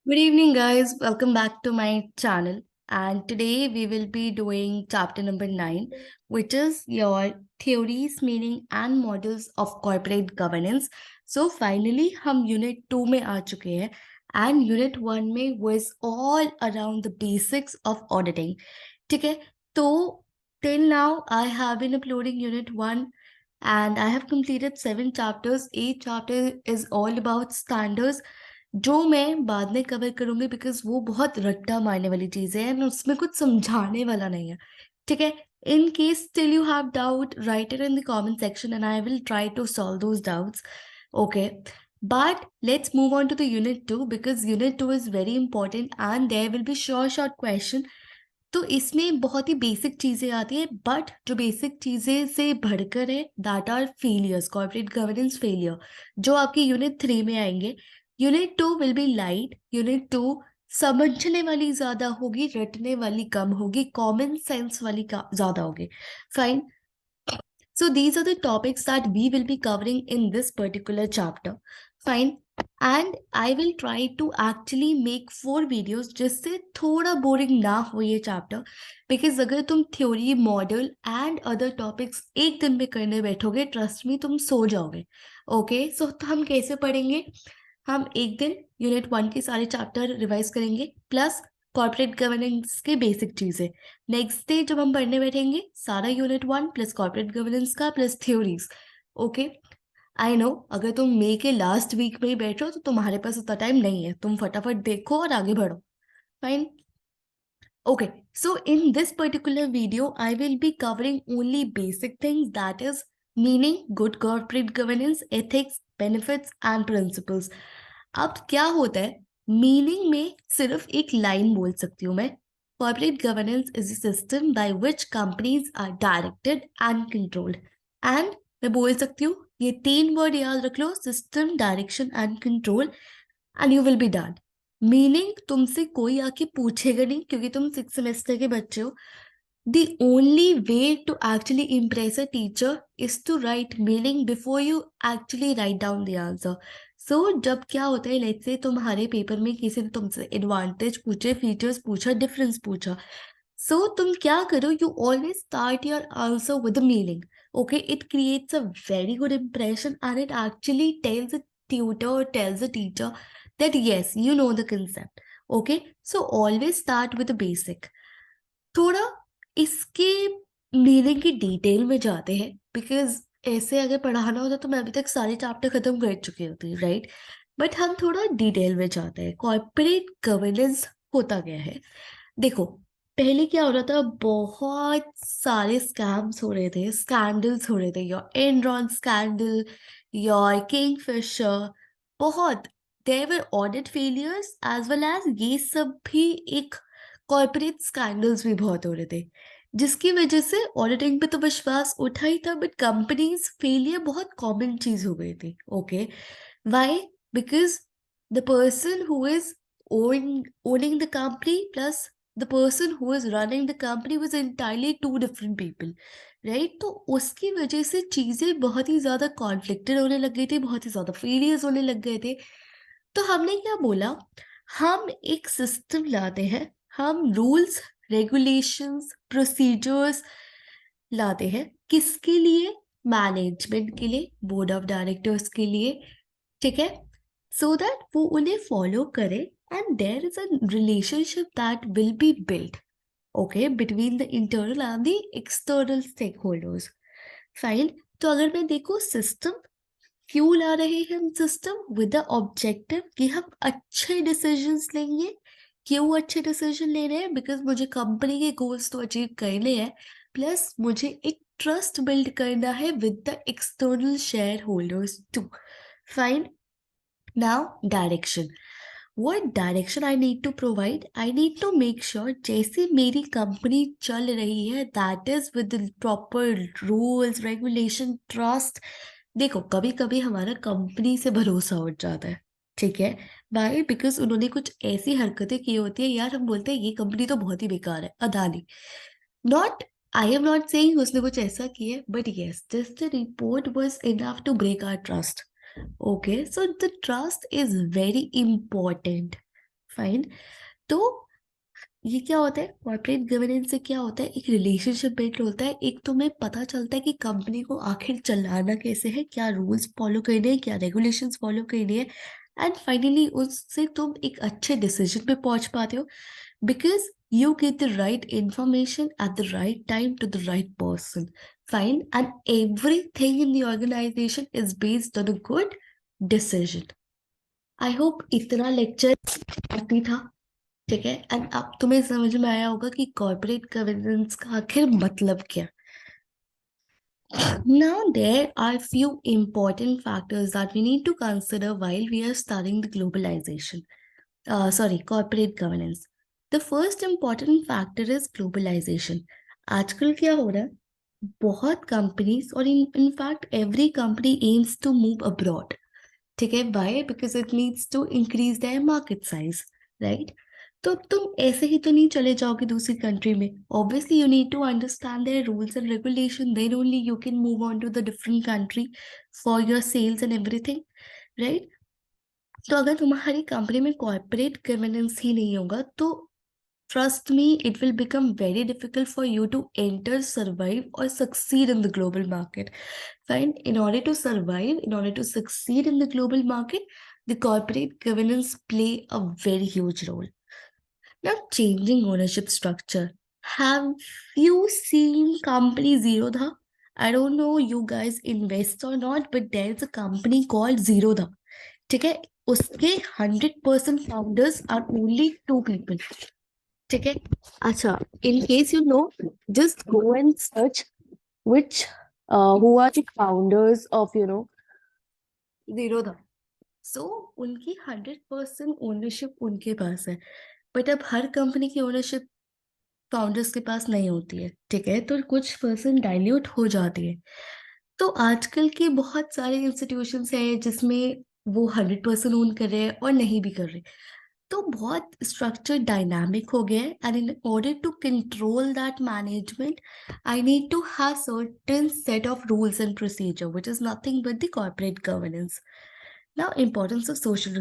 Good evening, guys. Welcome back to my channel. And today we will be doing chapter number 9, which is your theories, meaning, and models of corporate governance. So, finally, हम unit 2 में आ चुके हैं. And unit 1 में was all around the basics of auditing. ठीक है? तो, till now, I have been uploading unit 1 and I have completed 7 chapters. Each chapter is all about standards. जो मैं बाद में कवर करूंगी बिकॉज वो बहुत रट्टा मारने वाली चीज है एंड उसमें कुछ समझाने वाला नहीं है. ठीक है. In case still you have doubt, write it in the comment section and I will try to solve those doubts. Okay, but let's move on to the unit 2 because unit 2 is very important and there will be short question. तो इसमें बहुत ही basic चीजें आती है but जो basic चीजें से बढ़कर है that are failures, corporate governance failure, जो आपकी यूनिट 3 में आएंगे. Unit 2 will be light. Unit 2 समझने वाली ज्यादा होगी, रटने वाली कम होगी, कॉमन सेंस वाली ज्यादा होगी. Fine. So these are the topics that we will be covering in this particular chapter. Fine. And I will try to actually make 4 videos जिससे थोड़ा बोरिंग ना हो ये चैप्टर. बिकॉज अगर तुम theory, model and other topics एक दिन में करने बैठोगे, ट्रस्ट मी तुम सो जाओगे. ओके, सो हम कैसे पढ़ेंगे? हम एक दिन यूनिट 1 के सारे चैप्टर रिवाइज करेंगे प्लस कॉर्पोरेट गवर्नेंस के बेसिक चीजें. नेक्स्ट डे जब हम पढ़ने बैठेंगे सारा यूनिट 1 प्लस कॉर्पोरेट गवर्नेंस का plus theories. Okay, I know अगर तुम मई के लास्ट वीक में ही बैठो तो तुम्हारे पास उतना टाइम नहीं है, तुम फटाफट देखो और आगे बढ़ो. Fine. Okay, so in this particular video, I will be covering only basic things, that is meaning, good corporate governance, ethics, benefits and principles. अब क्या होता है, मीनिंग में सिर्फ एक लाइन बोल सकती हूँ मैं. Corporate governance is a system by which companies are directed and controlled. And मैं बोल सकती हूँ ये 3 वर्ड याद रख लो, system, direction and control, and you will be done. Meaning तुमसे कोई आके पूछेगा नहीं क्योंकि तुम 6 सेमेस्टर के बच्चे हो. The only way to actually impress a teacher is to write meaning before you actually write down the answer. So जब क्या होता है, लेट्स से तुम्हारे पेपर में किसी ने तुमसे एडवांटेज पूछे, फीचर्स पूछा, डिफरेंस पूछा, सो तुम क्या करो, you always start your answer with meaning. Okay, it creates a very good impression and it actually tells a tutor, tells a teacher that yes, you know the concept. Okay, so always start with the basic. थोड़ा इसके meaning की detail में जाते हैं because ऐसे अगर पढ़ाना होता तो मैं अभी तक सारे चैप्टर खत्म कर चुकी होती, राइट. बट हम थोड़ा डिटेल में जाते हैं. कॉर्पोरेट गवर्नेंस होता क्या है, देखो. पहले क्या हो रहा था, बहुत सारे स्कैम्स हो रहे थे, स्कैंडल्स हो रहे थे. Your Enron scandal, your Kingfisher, बहुत. There were audit failures as well as ये सब भी एक कॉर्पोरेट स्कैंडल्स भी बहुत हो रहे थे, जिसकी वजह से ऑडिटिंग पे तो विश्वास उठा ही था बट कंपनीज फेलियर बहुत कॉमन चीज हो गई थी. Okay, why? Because the person who is owning the company plus the person who is running the company was entirely two different people, right? तो उसकी वजह से चीजें बहुत ही ज्यादा कॉन्फ्लिक्टेड होने लग गई थी, बहुत ही ज्यादा फेलियर्स होने लग गए थे. तो हमने क्या बोला, हम एक सिस्टम लाते हैं, हम रूल्स, रेगुलेशंस, प्रोसीजर्स लाते हैं. किसके लिए? मैनेजमेंट के लिए, बोर्ड ऑफ डायरेक्टर्स के लिए. ठीक है, सो दैट वो उन्हें फॉलो करे and there is a relationship that will be built, okay, between the internal and the external stake holders. Fine. तो अगर मैं देखो सिस्टम, क्यों ला रहे हैं हम सिस्टम? विद द ऑब्जेक्टिव कि हम अच्छे डिसीजंस लेंगे. क्यों अच्छे डिसीजन ले रहे हैं? बिकॉज मुझे कंपनी के गोल्स तो अचीव करने हैं प्लस मुझे एक ट्रस्ट बिल्ड करना है with the external share holders too. Fine. Now direction. What direction I need to provide? I need to make sure जैसे मेरी कंपनी चल रही है that is with the proper rules, regulation, trust. देखो कभी कभी हमारा कंपनी से भरोसा उठ जाता है. ठीक है, वाई? बिकॉज उन्होंने कुछ ऐसी हरकतें की होती है, यार हम बोलते हैं ये कंपनी तो बहुत ही बेकार है, Adani. Not, I am not saying उसने कुछ ऐसा किया है but yes just the report was enough to break our trust. Okay, so the trust is very important. Fine. तो ये क्या होता है, कॉर्पोरेट गवर्नेंस से क्या होता है, एक रिलेशनशिप बिल्ड होता है, एक तुम्हें पता चलता है कि कंपनी को आखिर चलाना कैसे है, क्या रूल्स फॉलो करने हैं, क्या रेगुलेशंस फॉलो करनी है, एंड फाइनली उससे तुम एक अच्छे डिसीजन पे पहुंच पाते हो, because you get the right information at the right time to the right person. Fine. And everything in the organization is based on a good decision. I hope इतना lecture काफी था, ठीक है, एंड अब तुम्हें समझ में आया होगा कि कॉर्पोरेट गवर्नेंस का आखिर मतलब क्या। Now there are few important factors that we need to consider while we are studying the globalization. Corporate governance. The first important factor is globalization. आजकल क्या हो रहा है, बहुत कंपनीज और in fact every company aims to move abroad, ठीक है, why, because it needs to increase their market size, right. तो तुम ऐसे ही तो नहीं चले जाओगे दूसरी कंट्री में, obviously you need to understand their rules and regulation, then only you can move on to the different country for your sales and everything, right. तो अगर तुम्हारी कंपनी में कॉर्पोरेट गवर्नेंस ही नहीं होगा तो trust me, it will become very difficult for you to enter, survive, or succeed in the global market. Fine. In order to survive, in order to succeed in the global market, the corporate governance play a very huge role. Now, changing ownership structure. Have you seen company Zerodha? I don't know you guys invest or not, but there's a company called Zerodha. ठीक है, उसके 100% founders are only 2 people, ठीक है। अच्छा, in case you know, just go and search which who are the founders of Zerodha. सो उनकी 100% ownership उनके पास है, but अब हर कंपनी की ओनरशिप फाउंडर्स के पास नहीं होती है, ठीक है, तो कुछ पर्सन डाइल्यूट हो जाती है। तो आजकल के बहुत सारे इंस्टीट्यूशंस हैं जिसमें वो 100% ओन कर रहे हैं और नहीं भी कर रहे, तो बहुत स्ट्रक्चर डायनामिक हो गया है, and in order to control that management I need to have certain set of rules and procedure which is nothing but the corporate governance. Now importance of social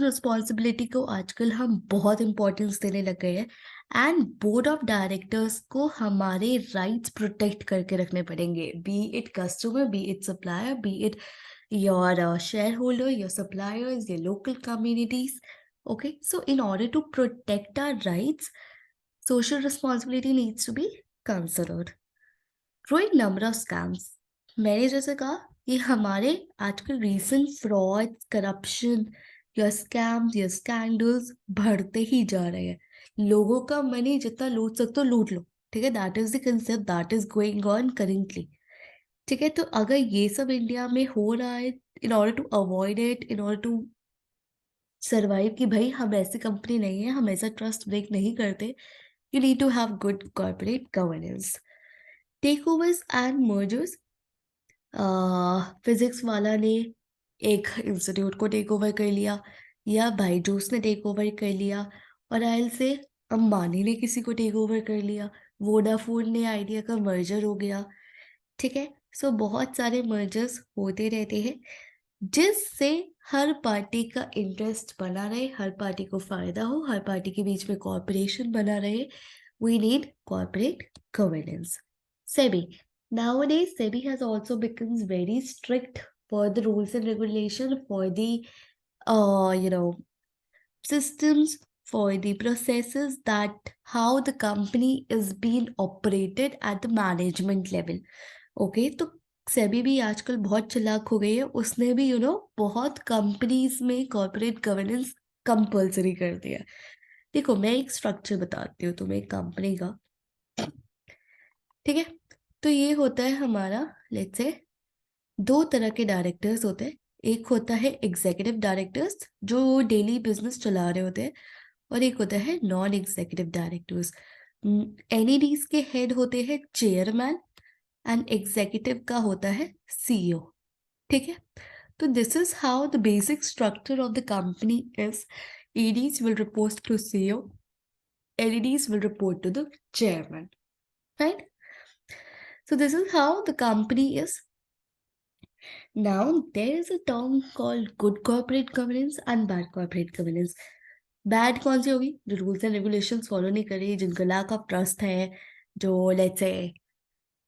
responsibility को आजकल हम बहुत importance देने लग गए हैं, एंड बोर्ड ऑफ डायरेक्टर्स को हमारे राइट्स प्रोटेक्ट करके रखने पड़ेंगे, B it customer, B it supplier, B it your shareholder, your suppliers, your local communities. Okay, so in order to protect our rights, social responsibility needs to be considered. Growing number of scams. मैंने जैसे कहा, ये हमारे आजकल recent fraud, corruption, या scams या scandals बढ़ते ही जा रहे हैं। लोगों का मनी जितना लूट सकते हो लूट लो, ठीक है, that is the concept that is going on currently. ठीक है, तो अगर ये सब इंडिया में हो रहा है, in order to avoid it, in order to survive, कि भाई हम ऐसी कंपनी नहीं है, हम ऐसा ट्रस्ट ब्रेक नहीं करते, you need to have good corporate governance. Take overs and mergers. Physics वाला ने एक इंस्टीट्यूट को टेक ओवर कर लिया, या बायजूस ने टेक ओवर कर लिया, और आयल से अंबानी ने किसी को टेक ओवर कर लिया, वोडाफोन ने आइडिया का मर्जर हो गया, ठीक है। सो बहुत सारे मर्जर्स होते रहते हैं जिससे हर पार्टी का इंटरेस्ट बना रहे, हर पार्टी को फायदा हो, हर पार्टी के बीच में कॉर्पोरेशन बना रहे। We need corporate governance. SEBI, nowadays SEBI has also becomes very strict for the rules and regulation, for the systems, for the processes, that how the company is being operated at the management level. Okay, तो सेबी भी आजकल बहुत चालाक हो गई है, उसने भी बहुत कंपनीज में कॉर्पोरेट गवर्नेंस कंपलसरी कर दिया। देखो, मैं एक स्ट्रक्चर बताती हूँ तुम्हें कंपनी का, ठीक है। तो ये होता है हमारा, लेट्स से 2 तरह के डायरेक्टर्स होते हैं। एक होता है एग्जीक्यूटिव डायरेक्टर्स जो डेली बिजनेस चला रहे होते हैं, और एक होता है नॉन एग्जीक्यूटिव डायरेक्टर्स। एनईडीज के हेड होते हैं चेयरमैन, एंड एग्जीक्यूटिव का होता है सीईओ, ठीक है। तो this is how the basic structure of the company is. EDs will report to CEO, LEDs will report to the chairman, right? So this is how the company is. Now there is a term called good corporate governance and bad corporate governance. Bad कौन सी होगी? जो rules and regulations follow नहीं कर रही, जिनको lack of trust है, जो let's say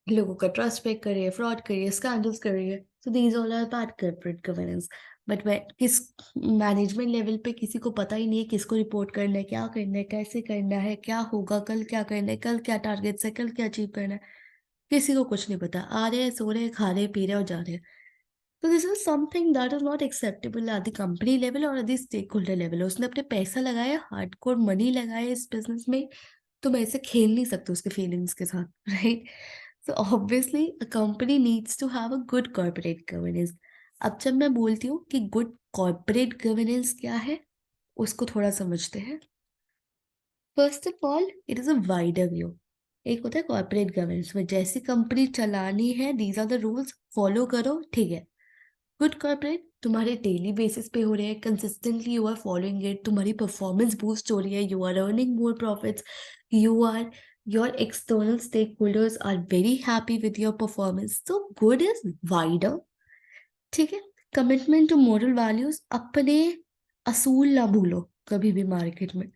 लोगों का ट्रस्ट ब्रेक कर रही है, फ्रॉड कर रही है, स्कैंडल्स कर रही है। So these all are bad corporate governance. But मैं किस मैनेजमेंट लेवल पे किसी को पता ही नहीं है किसको रिपोर्ट करना है, क्या करना है, कैसे करना है, क्या होगा, कल क्या करना है, कल क्या टारगेट्स है, कल क्या अचीव करना है, किसी को कुछ नहीं पता। आ रहे हैं, सो रहे हैं, खा रहे हैं, पी रहे हैं और जा रहे हैं। तो this is something that is not acceptable at the company level और at the stakeholder level. उसने अपने पैसा लगाया, हार्डकोर मनी लगाया इस बिजनेस में, तुम ऐसे खेल नहीं सकते उसके फीलिंग्स के साथ, right? So obviously a company needs to have a good corporate governance. अब जब मैं बोलती हूँ कि गुड कॉर्पोरेट गवर्नेंस क्या है, उसको थोड़ा समझते हैं। First of all it is a wider view. एक होता है कॉर्पोरेट गवर्नेंस में जैसी कंपनी चलानी है, these are the rules, follow करो, ठीक है। गुड कॉर्पोरेट तुम्हारे डेली बेसिस पे हो रहे हैं, consistently you are following it, तुम्हारी परफॉर्मेंस बूस्ट हो रही है, you are earning more profits, you are your external stake holders are very happy with your performance. तो गुड इज वाइडर, ठीक है। कमिटमेंट टू मोरल वैल्यूज, अपने असूल ना भूलो कभी भी मार्केट में,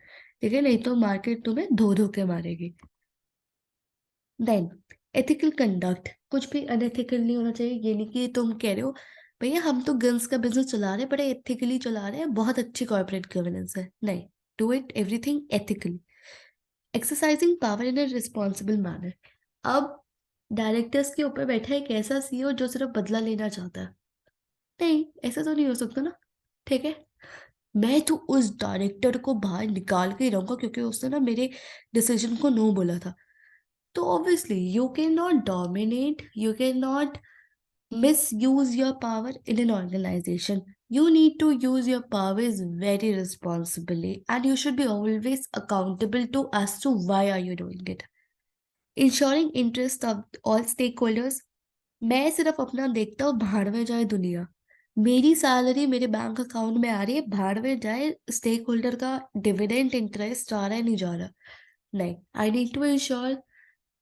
ठीक है, नहीं तो मार्केट तुम्हें धो धो के मारेगी। देन एथिकल कंडक्ट, कुछ भी अनएथिकल नहीं होना चाहिए। ये नहीं कि तुम कह रहे हो भैया हम तो गन्स का बिजनेस चला रहे हैं, बड़े एथिकली चला रहे हैं, बहुत अच्छी कॉर्पोरेट गवर्नेंस है, नहीं। Do it everything ethically. Exercising power in a responsible manner. अब डायरेक्टर्स के ऊपर बैठा एक ऐसा सीईओ जो सिर्फ बदला लेना चाहता है, नहीं, ऐसा तो नहीं हो सकता ना, ठीक है। मैं तो उस डायरेक्टर को बाहर निकाल के ही रहूंगा क्योंकि उसने ना मेरे डिसीजन को नो बोला था। तो obviously you can not dominate, you cannot misuse your power in an organization. You need to use your powers very responsibly and you should be always accountable to as to why are you doing it. Ensuring interest of all stakeholders. मैं सिर्फ अपना देखता हूँ, भाड़ में जाए दुनिया। मेरी सैलरी मेरे बैंक अकाउंट में आ रही है, भाड़ में जाए स्टेक होल्डर का डिविडेंड इंटरेस्ट जा रहा है, नहीं जा रहा, नहीं। आई नीड टू इंश्योर,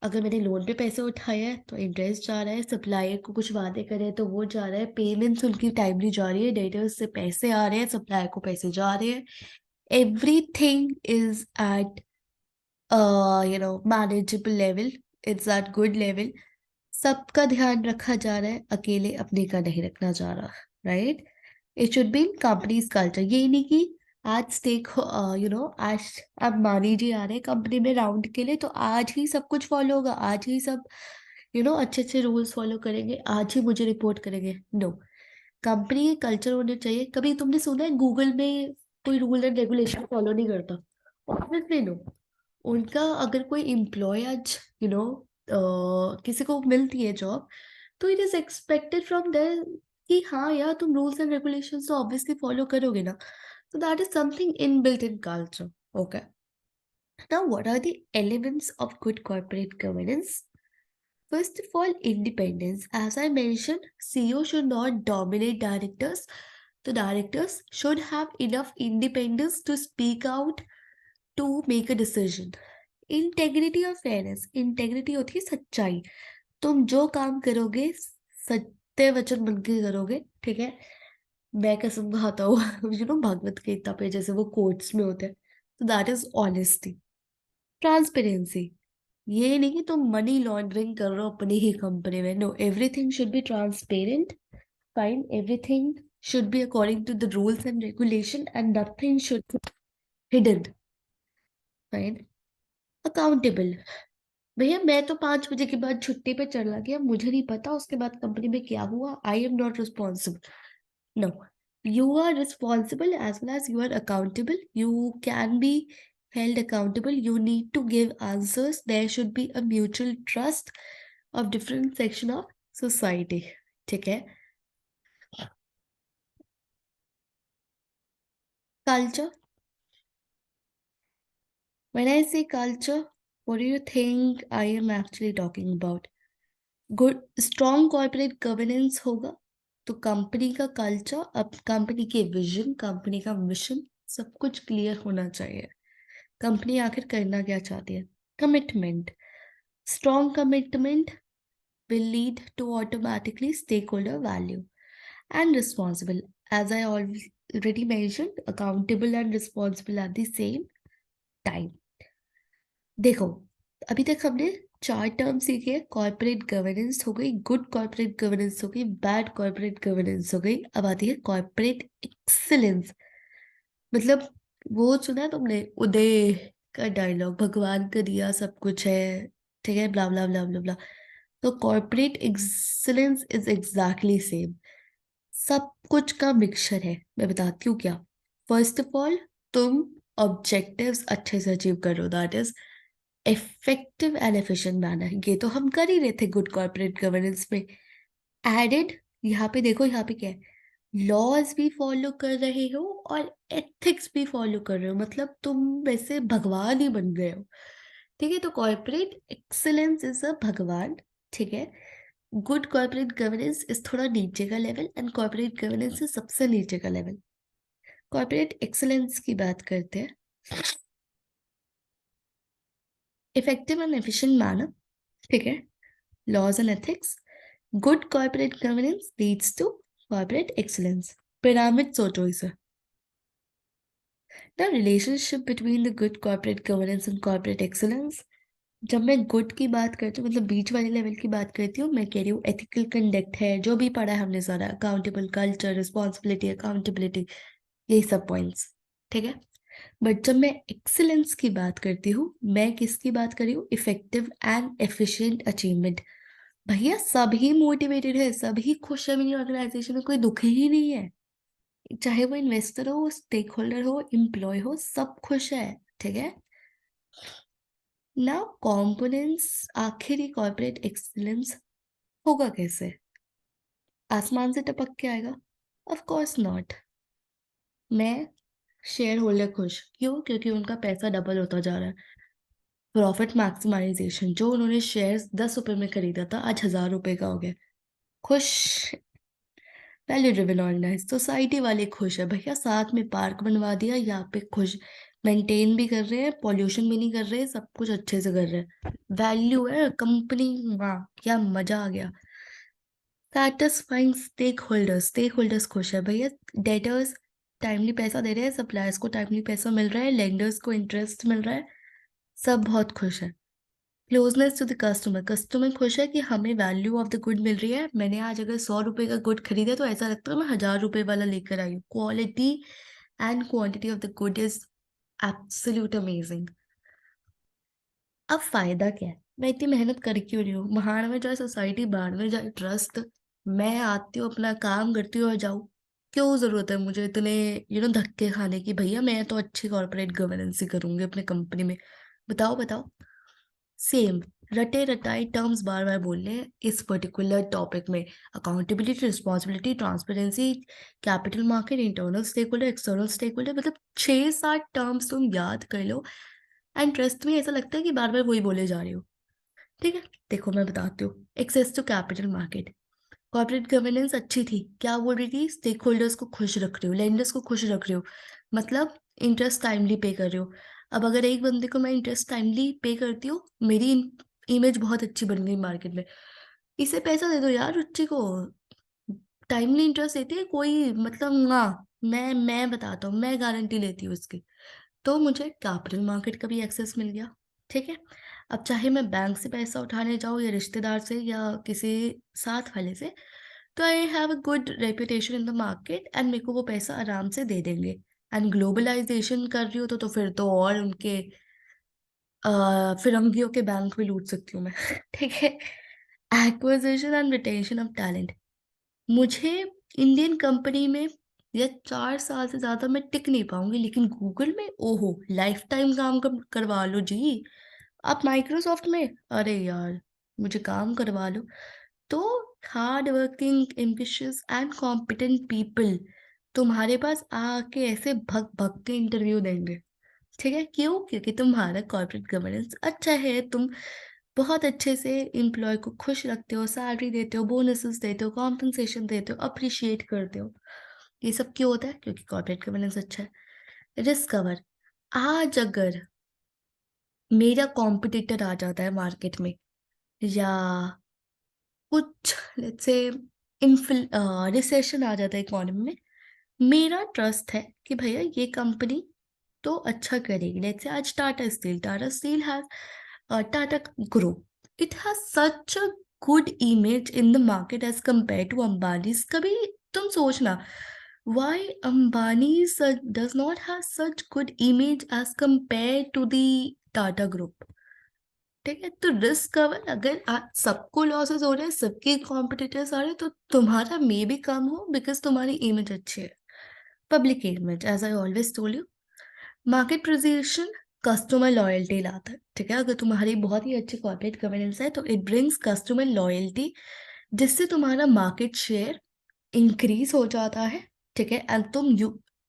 अगर मैंने लोन पे पैसे उठाए हैं तो इंटरेस्ट जा रहा है, सप्लायर को कुछ वादे करे तो वो जा रहा है, पेमेंट्स उनकी टाइमली जा रही है, डेटर्स से पैसे आ रहे हैं, सप्लायर को पैसे जा रहे हैं, everything is at manageable level, it's at good level. सबका ध्यान रखा जा रहा है, अकेले अपने का नहीं रखना जा रहा, right? It should be in companies culture. ये नहीं कि आज स्टेक आज अब मान लीजिए आ रहे कंपनी में राउंड के लिए तो आज ही सब कुछ फॉलो होगा, आज ही सब अच्छे अच्छे रूल्स फॉलो करेंगे, आज ही मुझे रिपोर्ट करेंगे, नो। कंपनी के कल्चर होने चाहिए। कभी तुमने सुना है गूगल में कोई रूल एंड रेगुलेशन फॉलो नहीं करता? Obviously no. उनका अगर कोई एम्प्लॉय आज किसी को मिलती है जॉब, तो it is expected from there कि हाँ यार तुम रूल्स एंड रेगुलेशंस तो ऑब्वियसली फॉलो करोगे ना। So that is something inbuilt in culture. Okay. Now, what are the elements of good corporate governance? First of all, independence. As I mentioned, CEO should not dominate directors. The directors should have enough independence to speak out, to make a decision. Integrity और fairness. Integrity होती है सच्चाई, तुम जो काम करोगे सत्य वचन बन के करोगे, ठीक है। मैं कसम खाता हूँ भागवत गीता पे जैसे वो कोट्स में होते हैं, तो दैट इज ऑनेस्टी। ट्रांसपेरेंसी, ये नहीं कि तुम मनी लॉन्ड्रिंग कर रहे हो अपनी ही कंपनी में, no, everything should be transparent, fine, everything should be according to the rules and regulation and nothing should be hidden, fine. Accountable, भैया मैं तो 5 बजे के बाद छुट्टी पे चला गया, मुझे नहीं पता उसके बाद कंपनी में क्या हुआ, I am not responsible, no. You are responsible as well as you are accountable. You can be held accountable. You need to give answers. There should be a mutual trust of different section of society. ठीक है? Culture. When I say culture, what do you think I am actually talking about? Good strong corporate governance होगा तो company का culture, अब company के vision, company का mission, सब कुछ क्लियर होना चाहिए। कंपनी आखिर करना क्या चाहती है? Commitment. Strong commitment will lead to automatically stakeholder value and responsible, as I always already mentioned, accountable and responsible at the same time. देखो, अभी तक हमने 4 टर्म सीखे। कॉर्पोरेट गवर्नेंस हो गई, गुड कॉर्पोरेट गवर्नेंस हो गई, बैड कॉर्पोरेट गवर्नेंस हो गई। अब आती है कॉर्पोरेट एक्सीलेंस। मतलब वो सुना है तुमने उदय का डायलॉग, भगवान का दिया सब कुछ है, ठीक है, ब्ला ब्ला ब्ला ब्ला ब्ला। तो corporate excellence is exactly same, सब कुछ का मिक्सचर है। मैं बताती हूँ क्या। फर्स्ट ऑफ ऑल, तुम ऑब्जेक्टिव्स अच्छे से अचीव करो, that is effective and efficient manner. ये तो हम कर ही रहे थे गुड कॉर्पोरेट गवर्नेंस में। एडेड, यहाँ पे देखो, यहाँ पे क्या है, लॉज भी फॉलो कर रहे हो और एथिक्स भी फॉलो कर रहे हो, मतलब तुम वैसे भगवान ही बन गए हो। ठीक है, तो कॉर्पोरेट एक्सीलेंस इज अ भगवान। ठीक है, गुड कॉर्पोरेट गवर्नेंस इज थोड़ा नीचे का level and corporate governance is सबसे नीचे का लेवल। कॉर्पोरेट एक्सीलेंस की बात करते हैं। इफेक्टिव एंड एफिशिएंट मैनर, ठीक है, laws and ethics, good corporate governance leads to corporate excellence. Pyramid सोचो इसे। The relationship between the good corporate governance and corporate excellence. जब मैं गुड की बात करती हूँ, मतलब बीच वाले लेवल की बात करती हूँ, मैं कह रही हूँ एथिकल कंडक्ट है, जो भी पढ़ा है हमने सारा, अकाउंटेबल कल्चर, रिस्पॉन्सिबिलिटी, अकाउंटेबिलिटी, यही सब पॉइंट्स। ठीक है, बट जब मैं एक्सीलेंस की बात करती हूँ, मैं किसकी बात कर रही हूँ, इफेक्टिव एंड एफिशिएंट अचीवमेंट। भैया सभी मोटिवेटेड है, सभी खुश है, मेरी ऑर्गेनाइजेशन में कोई दुखी ही नहीं है। चाहे वो इन्वेस्टर हो, स्टेक होल्डर हो, एम्प्लॉय हो, सब खुश है। ठीक है ना। कॉम्पोनेंट्स, आखिर कॉर्पोरेट एक्सीलेंस होगा कैसे? आसमान से टपक के आएगा? Of course not. मैं शेयर होल्डर खुश क्यों? क्योंकि उनका पैसा डबल होता जा रहा है। प्रॉफिट मैक्सिमाइजेशन, जो उन्होंने शेयर्स 10 रुपए में खरीदा था, आज 1000 रुपए का हो गया, खुश। वैल्यू ड्रिवन ऑर्गेनाइज, सोसाइटी वाले खुश है, भैया साथ में पार्क बनवा दिया, यहाँ पे खुश, मेंटेन भी कर रहे हैं, पॉल्यूशन भी नहीं कर रहे, सब कुछ अच्छे से कर रहे हैं, वैल्यू है कंपनी। वाह, क्या मजा आ गया। सेटिस्फाइंग स्टेक होल्डर्स खुश है भैया, डेटर्स टाइमली पैसा दे रहे हैं, सप्लायर्स को टाइमली पैसा मिल रहा है, लेंडर्स को इंटरेस्ट मिल रहा है, सब बहुत खुश है। Closeness to the customer, customer खुश है कि हमें वैल्यू ऑफ द गुड मिल रही है। मैंने आज अगर 100 रुपए का गुड खरीदा तो ऐसा लगता है मैं 1000 रुपए वाला लेकर आई हूँ। Quality and quantity of the good is absolute amazing. अब फायदा क्या है? मैं इतनी मेहनत कर क्यों रही हूँ? भाड़ में जाए सोसाइटी, भाड़ में जाए ट्रस्ट, मैं आती हूँ अपना काम करती हूँ और जाऊँ। क्यों जरूरत है मुझे इतने धक्के खाने की? भैया मैं तो अच्छी कॉर्पोरेट गवर्नेंस ही करूंगी अपने कंपनी में। बताओ बताओ। सेम रटे रटाए टर्म्स बार बार बोल रहे हैं इस पर्टिकुलर टॉपिक में। Accountability, responsibility, transparency, capital market, internal stake holder, external stake holder, मतलब 6-7 टर्म्स तुम याद कर लो एंड ट्रस्ट में ऐसा लगता है कि बार बार वही बोले जा रहे हो। ठीक है, देखो मैं बताती हूँ। Access to capital market, corporate governance अच्छी थी, क्या बोल रही थी, स्टेक होल्डर्स को खुश रख रहे हो, लेंडर्स को खुश रख रहे हो, मतलब इंटरेस्ट टाइमली पे कर रहे हो। अब अगर एक बंदे को मैं इंटरेस्ट टाइमली पे करती हूँ, मेरी इमेज बहुत अच्छी बन गई मार्केट में, इसे पैसा दे दो यार, रुचि को टाइमली इंटरेस्ट देती है कोई, मतलब ना, मैं बताता हूँ, मैं गारंटी लेती हूँ इसकी। तो मुझे कैपिटल मार्केट का भी एक्सेस मिल गया। ठीक है, अब चाहे मैं बैंक से पैसा उठाने जाऊँ या रिश्तेदार से या किसी साथ वाले से, तो I have a good reputation in the market and मेरे को वो पैसा आराम से दे देंगे। एंड ग्लोबलाइजेशन कर रही हो तो फिर तो और उनके फिरंगियों के बैंक भी लूट सकती हूँ मैं। ठीक है, acquisition and retention of talent, मुझे इंडियन कंपनी में या 4 साल से ज्यादा मैं टिक नहीं पाऊंगी, लेकिन गूगल में ओहो लाइफ टाइम काम करवा लो जी। आप माइक्रोसॉफ्ट में, अरे यार मुझे काम करवा लो। तो hard working, ambitious and competent people तुम्हारे पास आके ऐसे भग भग के इंटरव्यू देंगे। ठीक है, क्यों? क्योंकि तुम्हारा कॉर्पोरेट गवर्नेंस अच्छा है, तुम बहुत अच्छे से एम्प्लॉय को खुश रखते हो, सैलरी देते हो, बोनसेस देते हो, कॉम्पनसेशन देते हो, अप्रिशिएट करते हो। ये सब क्यों होता है? क्योंकि कॉर्पोरेट गवर्नेंस अच्छा है। रिस्क कवर, आज अगर मेरा कॉम्पिटिटर आ जाता है मार्केट में, या कुछ लेट्स से इन्फ्ल रिसेशन आ जाता है इकोनॉमी में, मेरा ट्रस्ट है कि भैया ये कंपनी तो अच्छा करेगी। लेट्स से आज Tata steel has Tata group, it has such a good image in the market as compare to Ambanis. कभी तुम सोचना, why Ambani does not have such good image as compared to the Tata Group? ठीक है, तो risk cover अगर सबको losses हो रहे हैं, सबके कॉम्पिटिटर्स आ रहे हैं, तो तुम्हारा मे भी कम हो बिकॉज तुम्हारी इमेज अच्छी है। Public image, as I always told you, market position customer loyalty लाता है। ठीक है, अगर तुम्हारी बहुत ही अच्छी कॉर्पोरेट गवर्नेंस है तो इट ब्रिंग्स कस्टमर लॉयल्टी, जिससे तुम्हारा मार्केट शेयर इंक्रीज हो जाता है। ठीक है, एंड तुम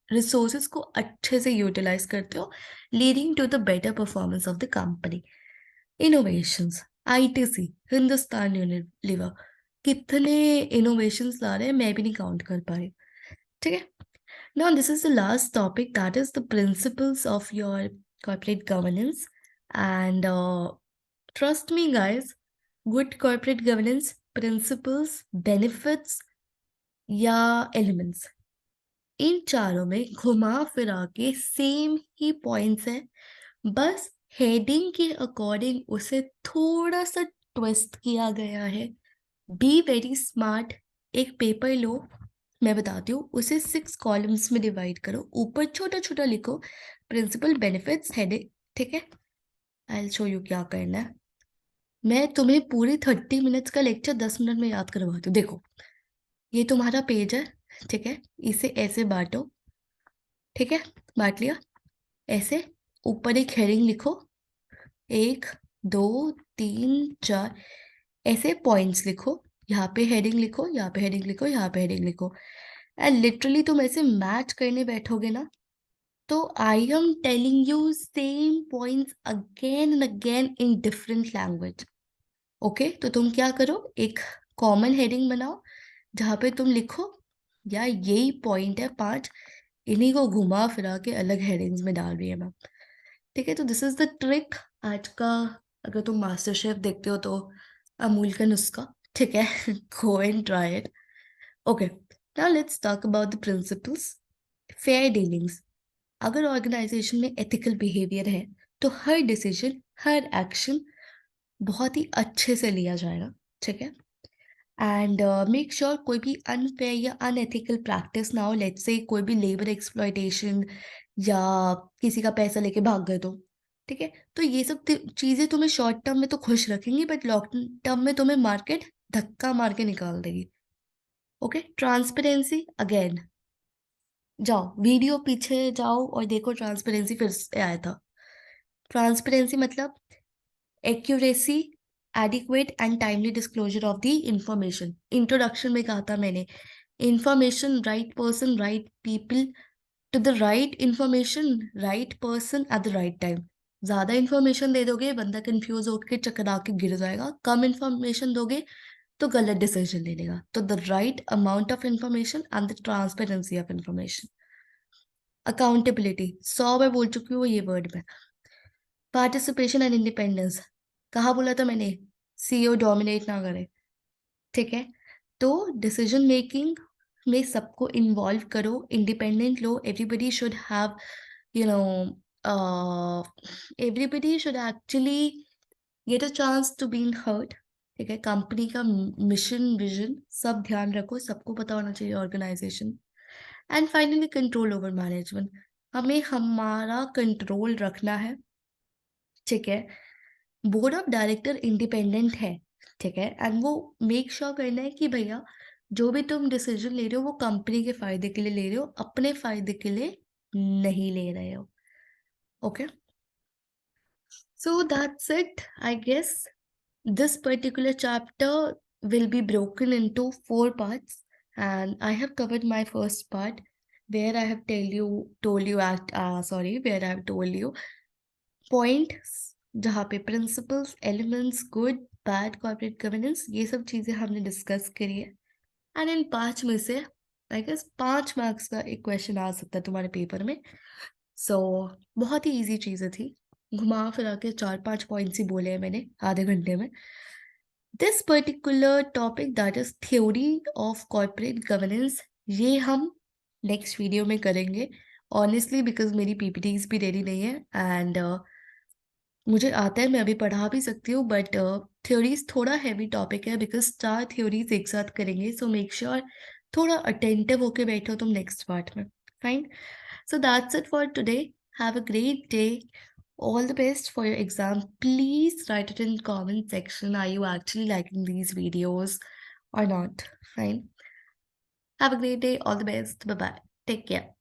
रिसोर्सेज को अच्छे से यूटिलाइज करते हो, leading to the better performance of the company. Innovations, ITC, Hindustan Unilever कितने इनोवेशंस ला रहे हैं, मैं भी नहीं काउंट कर पा रही। ठीक है, now this is the last topic, that is the principles of your corporate governance. And trust me guys, good corporate governance principles, benefits या एलिमेंट्स, इन चारों में घुमा फिरा के सेम ही पॉइंट्स है, बस हेडिंग के अकॉर्डिंग उसे थोड़ा सा ट्विस्ट किया गया है। बी वेरी स्मार्ट, एक पेपर लो, मैं बताती हूँ, उसे 6 कॉलम्स में डिवाइड करो, ऊपर छोटा छोटा लिखो प्रिंसिपल, बेनिफिट्स, हेडिंग। ठीक है, आई विल शो यू क्या करना है। मैं तुम्हें पूरी 30 मिनट्स का लेक्चर 10 मिनट में याद करवाती हूँ। देखो, ये तुम्हारा पेज है। ठीक है, इसे ऐसे बांटो। ठीक है, बांट लिया ऐसे, ऊपर एक हेडिंग लिखो, 1 2 3 4, ऐसे पॉइंट्स लिखो, यहाँ पे हेडिंग लिखो, यहाँ पे हेडिंग लिखो, यहाँ पे हेडिंग लिखो, एंड लिटरली तुम ऐसे मैच करने बैठोगे ना, तो I am telling you same points again and again in different language. Okay, तो तुम क्या करो, एक कॉमन हेडिंग बनाओ जहाँ पे तुम लिखो यार यही पॉइंट है 5, इन्हीं को घुमा फिरा के अलग हेडिंग्स में डाल रही है मैम। ठीक है, तो दिस इज द ट्रिक आज का। अगर तुम मास्टर शेफ देखते हो तो अमूल का नुस्खा। ठीक है, go and try it. Okay, now let's talk about the principles. Fair dealings, अगर ऑर्गेनाइजेशन में एथिकल बिहेवियर है तो हर डिसीजन, हर एक्शन बहुत ही अच्छे से लिया जाएगा। ठीक है, एंड मेक श्योर कोई भी अनफेयर या अनएथिकल प्रैक्टिस ना हो। लेट्स से कोई भी लेबर एक्सप्लॉयटेशन या किसी का पैसा लेके भाग गए तो। ठीक है, तो ये सब चीजें तुम्हें शॉर्ट टर्म में तो खुश रखेंगी, बट लॉन्ग टर्म में तुम्हें मार्केट धक्का मार के निकाल देगी। ओके, ट्रांसपेरेंसी अगेन, जाओ वीडियो पीछे जाओ और देखो, ट्रांसपेरेंसी फिर से आया था। ट्रांसपेरेंसी मतलब accuracy, adequate and timely disclosure of the information. Introduction में कहा था मैंने, information, right person, right people to the right information, right person at the right time. ज्यादा इंफॉर्मेशन दे दोगे, बंदा कंफ्यूज होकर चकरा के गिर जाएगा। कम इंफॉर्मेशन दोगे तो गलत डिसीजन ले लेगा। तो the right amount of information and the transparency of information. Accountability, 100 बार बोल चुकी हूँ ये वर्ड में। पार्टिसिपेशन एंड इंडिपेंडेंस, कहा बोला था मैंने, सीईओ डोमिनेट ना करे। ठीक है, तो डिसीजन मेकिंग में सबको इन्वॉल्व करो, इंडिपेंडेंट लो। Everybody should have, you know, everybody should actually get a chance to be heard. ठीक है, कंपनी का मिशन, विजन सब ध्यान रखो, सबको पता होना चाहिए organization. And finally control over management, हमें हमारा कंट्रोल रखना है। ठीक है, बोर्ड ऑफ डायरेक्टर इंडिपेंडेंट है। ठीक है, एंड वो मेक श्योर करना है कि भैया जो भी तुम डिसीजन ले रहे हो वो कंपनी के फायदे के लिए ले रहे हो, अपने फायदे के लिए नहीं ले रहे हो। Okay, so that's it, I guess this particular chapter will be broken into 4 parts, and I have covered my first part where I have where I have told you points जहाँ पे principles, elements, good, bad corporate governance, ये सब चीजें हमने discuss करी है। And इन 5 में से आई गेस 5 मार्क्स का एक क्वेश्चन आ सकता है तुम्हारे पेपर में। सो बहुत ही इजी चीजें थी, घुमा फिरा के 4-5 पॉइंट्स ही बोले हैं मैंने आधे घंटे में। This particular topic that is theory of corporate governance, ये हम नेक्स्ट वीडियो में करेंगे ऑनेस्टली, बिकॉज मेरी पीपीटीज भी रेडी नहीं है एंड मुझे आता है, मैं अभी पढ़ा भी सकती हूँ, बट थ्योरीज थोड़ा हैवी टॉपिक है बिकॉज 4 थ्योरीज एक साथ करेंगे, सो मेक श्योर थोड़ा अटेंटिव होके बैठो तुम नेक्स्ट पार्ट में. Fine. So that's it for today. Have a great day. All the best for your exam. Please write it in comment section. Are you actually liking these videos or not? Fine. Have a great day. All the best. Bye bye. Take care.